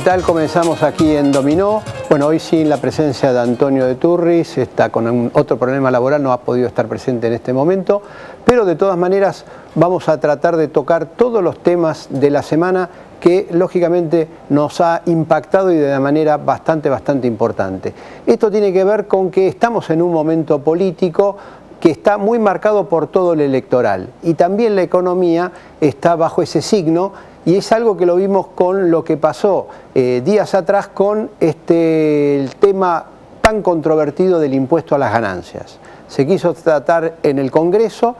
tal? Comenzamos aquí en Dominó. Bueno, hoy sin la presencia de Antonio de Turris, está con otro problema laboral, no ha podido estar presente en este momento, pero de todas maneras vamos a tratar de tocar todos los temas de la semana que lógicamente nos ha impactado y de una manera bastante importante. Esto tiene que ver con que estamos en un momento político que está muy marcado por todo lo electoral y también la economía está bajo ese signo. Y es algo que lo vimos con lo que pasó días atrás con el tema tan controvertido del impuesto a las ganancias. Se quiso tratar en el Congreso,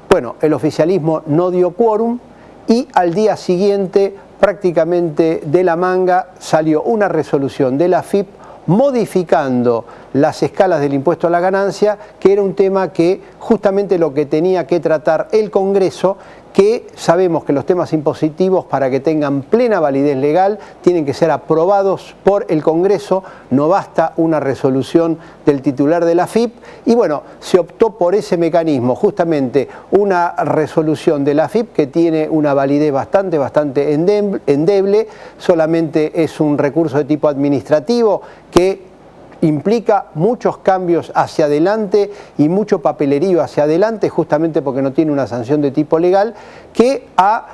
bueno, el oficialismo no dio quórum y al día siguiente prácticamente de la manga salió una resolución de la AFIP modificando las escalas del impuesto a la ganancia, que era un tema que justamente lo que tenía que tratar el Congreso, que sabemos que los temas impositivos para que tengan plena validez legal tienen que ser aprobados por el Congreso, no basta una resolución del titular de la AFIP y bueno, se optó por ese mecanismo, justamente una resolución de la AFIP que tiene una validez bastante endeble, solamente es un recurso de tipo administrativo que implica muchos cambios hacia adelante y mucho papelerío hacia adelante, justamente porque no tiene una sanción de tipo legal, que ha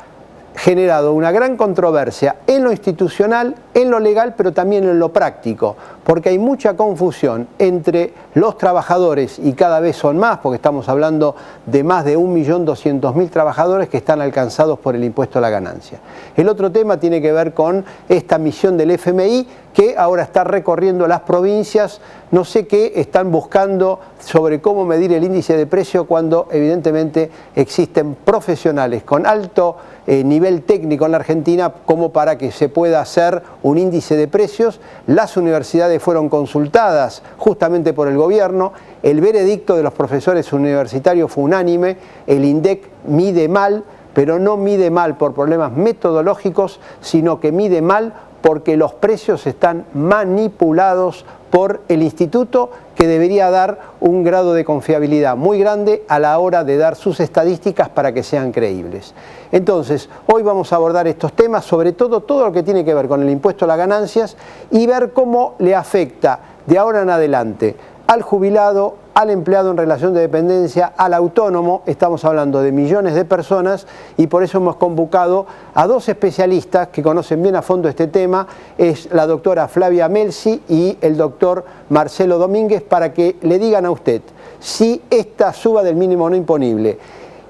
generado una gran controversia en lo institucional, en lo legal, pero también en lo práctico, porque hay mucha confusión entre los trabajadores, y cada vez son más, porque estamos hablando de más de 1.200.000 trabajadores que están alcanzados por el impuesto a la ganancia. El otro tema tiene que ver con esta misión del FMI, que ahora está recorriendo las provincias, no sé qué están buscando sobre cómo medir el índice de precio cuando evidentemente existen profesionales con alto nivel técnico en la Argentina como para que se pueda hacer un índice de precios. Las universidades fueron consultadas justamente por el gobierno, el veredicto de los profesores universitarios fue unánime, el INDEC mide mal, pero no mide mal por problemas metodológicos, sino que mide mal porque los precios están manipulados por el instituto, que debería dar un grado de confiabilidad muy grande a la hora de dar sus estadísticas para que sean creíbles. Entonces, hoy vamos a abordar estos temas, sobre todo lo que tiene que ver con el impuesto a las ganancias y ver cómo le afecta de ahora en adelante al jubilado, al empleado en relación de dependencia, al autónomo. Estamos hablando de millones de personas y por eso hemos convocado a dos especialistas que conocen bien a fondo este tema, es la doctora Flavia Melsi y el doctor Marcelo Domínguez, para que le digan a usted si esta suba del mínimo no imponible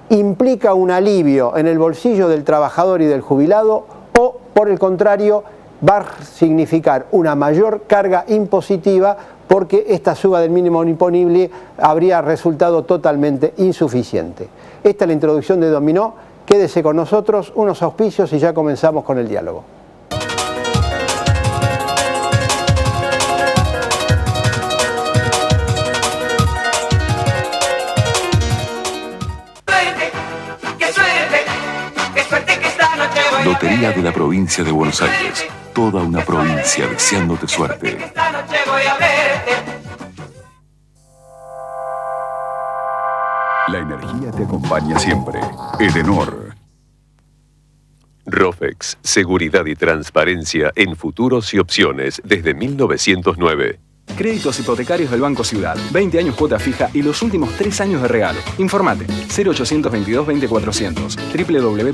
implica un alivio en el bolsillo del trabajador y del jubilado o, por el contrario, va a significar una mayor carga impositiva porque esta suba del mínimo imponible habría resultado totalmente insuficiente. Esta es la introducción de Dominó. Quédese con nosotros, unos auspicios y ya comenzamos con el diálogo. Lotería de la provincia de Buenos Aires. Toda una provincia deseándote suerte. La energía te acompaña siempre. Edenor. Rofex, seguridad y transparencia en futuros y opciones desde 1909. Créditos hipotecarios del Banco Ciudad. 20 años cuota fija y los últimos 3 años de regalo. Informate 0822 20400,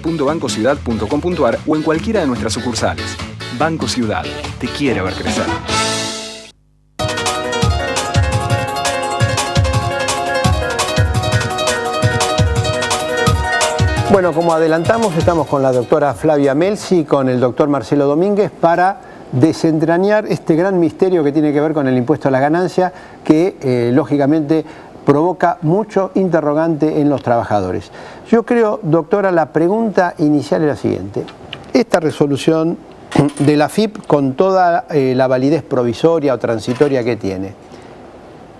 www.bancociudad.com.ar o en cualquiera de nuestras sucursales. Banco Ciudad. Te quiere ver crecer. Bueno, como adelantamos, estamos con la doctora Flavia Melsi y con el doctor Marcelo Domínguez para desentrañar este gran misterio que tiene que ver con el impuesto a la ganancia que lógicamente provoca mucho interrogante en los trabajadores. Yo creo, doctora, la pregunta inicial es la siguiente. Esta resolución de la AFIP, con toda la validez provisoria o transitoria que tiene,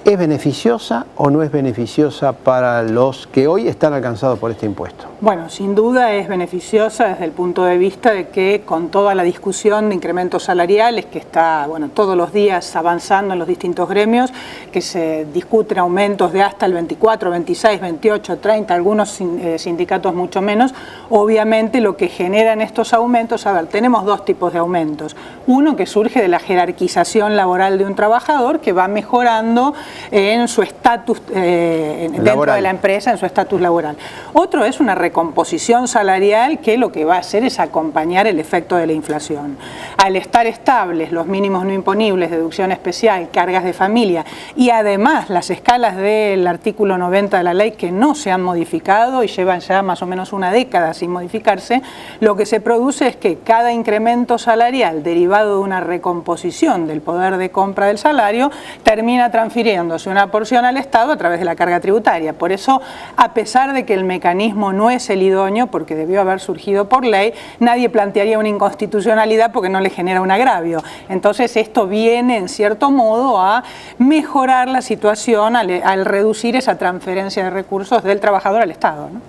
¿Es beneficiosa o no es beneficiosa para los que hoy están alcanzados por este impuesto? Bueno, sin duda es beneficiosa desde el punto de vista de que con toda la discusión de incrementos salariales que está, bueno, todos los días avanzando en los distintos gremios, que se discuten aumentos de hasta el 24, 26, 28, 30, algunos sindicatos mucho menos, obviamente lo que generan estos aumentos, a ver, tenemos dos tipos de aumentos. Uno que surge de la jerarquización laboral de un trabajador que va mejorando en su estatus dentro de la empresa, en su estatus laboral. Otro es una recomposición salarial que lo que va a hacer es acompañar el efecto de la inflación. Al estar estables los mínimos no imponibles, deducción especial, cargas de familia y además las escalas del artículo 90 de la ley que no se han modificado y llevan ya más o menos una década sin modificarse, lo que se produce es que cada incremento salarial derivado de una recomposición del poder de compra del salario termina transfiriéndose una porción al Estado a través de la carga tributaria. Por eso, a pesar de que el mecanismo no es el idóneo, porque debió haber surgido por ley, nadie plantearía una inconstitucionalidad porque no le genera un agravio. Entonces esto viene en cierto modo a mejorar la situación al reducir esa transferencia de recursos del trabajador al Estado, ¿no?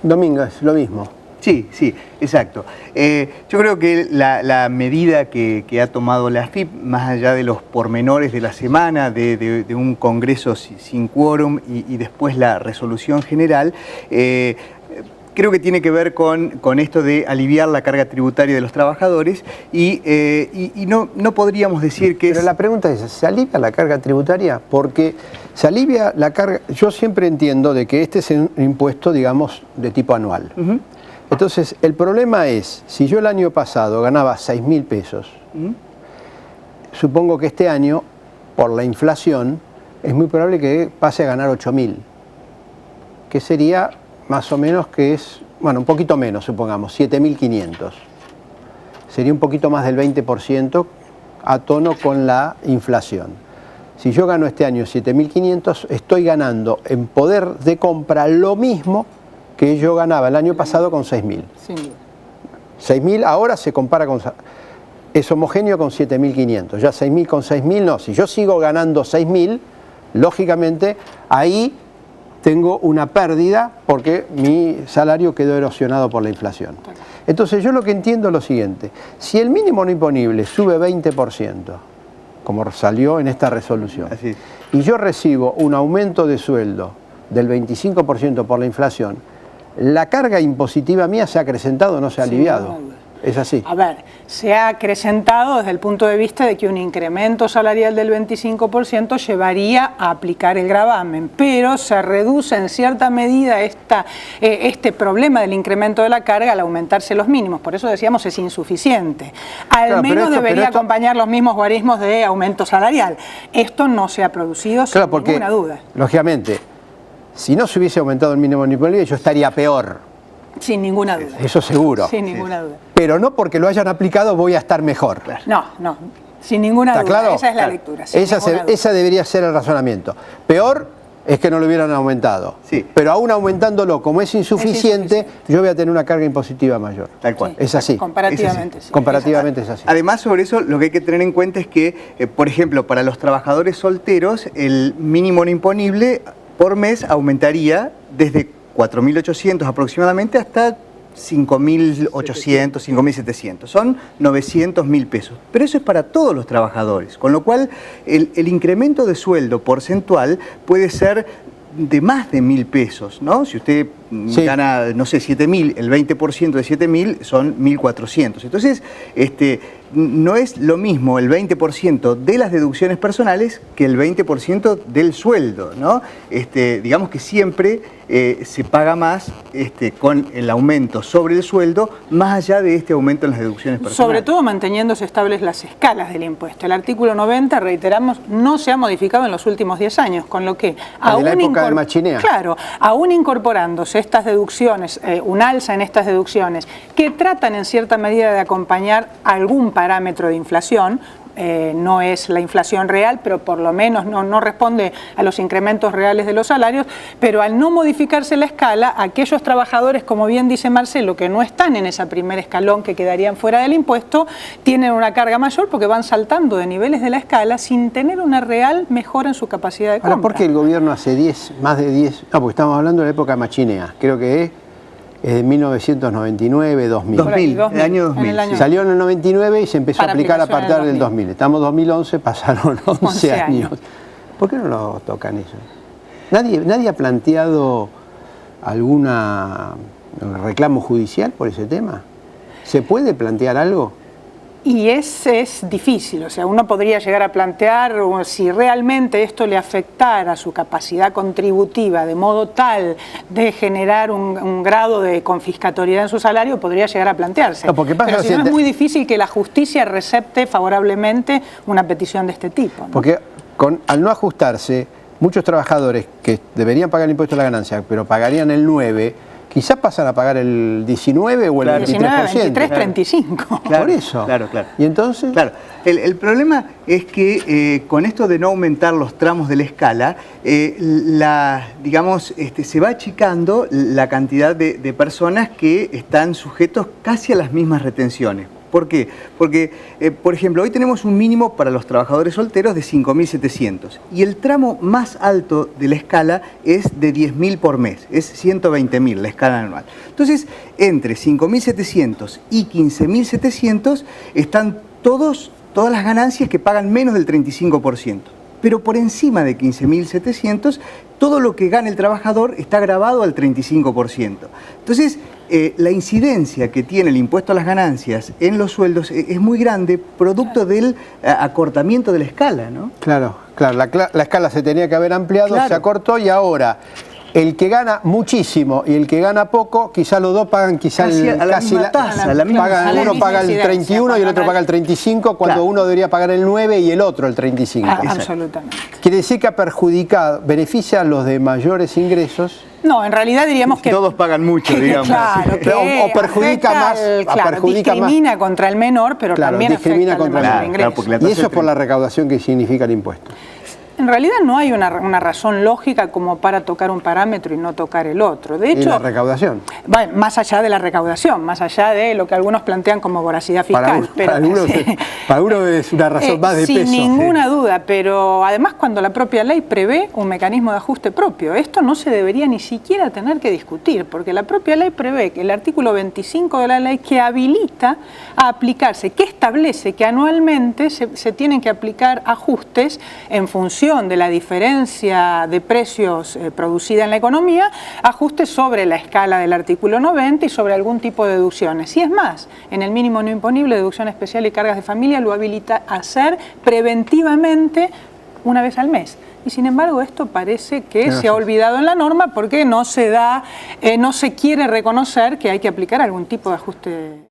Domínguez, lo mismo. Sí, sí, exacto. Yo creo que la medida que ha tomado la AFIP, más allá de los pormenores de la semana, de un congreso sin quórum y después la resolución general, creo que tiene que ver con esto de aliviar la carga tributaria de los trabajadores y no podríamos decir que... Pero la pregunta es, ¿se alivia la carga tributaria? Porque se alivia la carga... Yo siempre entiendo de que este es un impuesto, digamos, de tipo anual. Entonces, el problema es, si yo el año pasado ganaba 6.000 pesos, supongo que este año, por la inflación, es muy probable que pase a ganar 8.000, que sería más o menos que es, bueno, un poquito menos, supongamos, 7.500. Sería un poquito más del 20% a tono con la inflación. Si yo gano este año 7.500, estoy ganando en poder de compra lo mismo que yo ganaba el año pasado con 6.000. Sí. 6.000 ahora se compara con... Es homogéneo con 7.500. Ya 6.000 con 6.000 no. Si yo sigo ganando 6.000, lógicamente ahí tengo una pérdida porque mi salario quedó erosionado por la inflación. Entonces yo lo que entiendo es lo siguiente. Si el mínimo no imponible sube 20%, como salió en esta resolución, y yo recibo un aumento de sueldo del 25% por la inflación, la carga impositiva mía se ha acrecentado, no se ha aliviado. Es así. A ver, se ha acrecentado desde el punto de vista de que un incremento salarial del 25% llevaría a aplicar el gravamen, pero se reduce en cierta medida este problema del incremento de la carga al aumentarse los mínimos. Por eso decíamos es insuficiente. Al menos debería acompañar los mismos guarismos de aumento salarial. Esto no se ha producido sin ninguna duda. Lógicamente, si no se hubiese aumentado el mínimo imponible, yo estaría peor. Sin ninguna duda. Eso seguro. Sin ninguna duda. Pero no porque lo hayan aplicado voy a estar mejor. No, no, sin ninguna duda. ¿Claro? Esa es la lectura. Esa debería ser el razonamiento. Peor es que no lo hubieran aumentado. Sí. Pero aún aumentándolo, como es insuficiente, yo voy a tener una carga impositiva mayor. Tal cual. Sí. Es así. Comparativamente, sí. Comparativamente es así. Además, sobre eso, lo que hay que tener en cuenta es que, por ejemplo, para los trabajadores solteros, el mínimo no imponible por mes aumentaría desde 4.800 aproximadamente hasta 5.800, 5.700. Son 900.000 pesos. Pero eso es para todos los trabajadores, con lo cual el incremento de sueldo porcentual puede ser de más de 1.000 pesos, ¿no? Si usted gana, no sé, 7.000, el 20% de 7.000 son 1.400. Entonces, no es lo mismo el 20% de las deducciones personales que el 20% del sueldo, ¿no? Digamos que siempre se paga más con el aumento sobre el sueldo, más allá de este aumento en las deducciones personales. Sobre todo manteniéndose estables las escalas del impuesto. El artículo 90, reiteramos, no se ha modificado en los últimos 10 años, con lo que aún claro, aún incorporándose estas deducciones, un alza en estas deducciones, que tratan en cierta medida de acompañar a algún país parámetro de inflación. No es la inflación real, pero por lo menos no responde a los incrementos reales de los salarios, pero al no modificarse la escala, aquellos trabajadores, como bien dice Marcelo, que no están en ese primer escalón, que quedarían fuera del impuesto, tienen una carga mayor porque van saltando de niveles de la escala sin tener una real mejora en su capacidad de compra. Ahora, ¿por qué el gobierno hace más de 10? No, porque estamos hablando de la época machinea, creo que es de 1999, 2000. 2000, el año 2000. Salió en el 99 y se empezó a aplicar a partir del 2000. 2000. Estamos en 2011, pasaron 11 años. ¿Por qué no lo tocan eso? ¿Nadie ha planteado algún reclamo judicial por ese tema? ¿Se puede plantear algo? Y es difícil, o sea, uno podría llegar a plantear si realmente esto le afectara a su capacidad contributiva de modo tal de generar un grado de confiscatoriedad en su salario, podría llegar a plantearse. No, porque pasa pero si no, es muy difícil que la justicia recepte favorablemente una petición de este tipo, ¿no? Porque al no ajustarse, muchos trabajadores que deberían pagar el impuesto a la ganancia, pero pagarían el 9%, quizás pasan a pagar el 19 o el 23%. 19, 23, 35. Claro, por eso. Claro. ¿Y entonces? Claro. El problema es que con esto de no aumentar los tramos de la escala, se va achicando la cantidad de personas que están sujetos casi a las mismas retenciones. ¿Por qué? Porque, por ejemplo, hoy tenemos un mínimo para los trabajadores solteros de 5.700 y el tramo más alto de la escala es de 10.000 por mes, es 120.000 la escala anual. Entonces, entre 5.700 y 15.700 están todas las ganancias que pagan menos del 35%. Pero por encima de 15.700, todo lo que gana el trabajador está gravado al 35%. Entonces, la incidencia que tiene el impuesto a las ganancias en los sueldos es muy grande, producto del acortamiento de la escala, ¿no? Claro. La escala se tenía que haber ampliado, claro. Se acortó y ahora el que gana muchísimo y el que gana poco, quizá los dos pagan casi la misma tasa. Uno paga el 31 y el otro paga el 35, cuando uno debería pagar el 9 y el otro el 35. Absolutamente. Quiere decir que ha perjudicado, beneficia a los de mayores ingresos. No, en realidad diríamos que... Todos pagan mucho, digamos. Claro, que o perjudica más. Discrimina contra el menor, pero también discrimina afecta contra al menor ingreso. Y eso es por la recaudación que significa el impuesto. En realidad no hay una razón lógica como para tocar un parámetro y no tocar el otro. De hecho, ¿y la recaudación? Bueno, más allá de la recaudación, más allá de lo que algunos plantean como voracidad fiscal. Para uno es una razón más de sin peso. Sin ninguna duda, pero además cuando la propia ley prevé un mecanismo de ajuste propio, esto no se debería ni siquiera tener que discutir, porque la propia ley prevé que el artículo 25 de la ley que habilita a aplicarse, que establece que anualmente se tienen que aplicar ajustes en función de la diferencia de precios producida en la economía, ajustes sobre la escala del artículo 90 y sobre algún tipo de deducciones. Y es más, en el mínimo no imponible, deducción especial y cargas de familia lo habilita a hacer preventivamente una vez al mes. Y sin embargo esto parece que se ha olvidado en la norma porque no se quiere reconocer que hay que aplicar algún tipo de ajuste.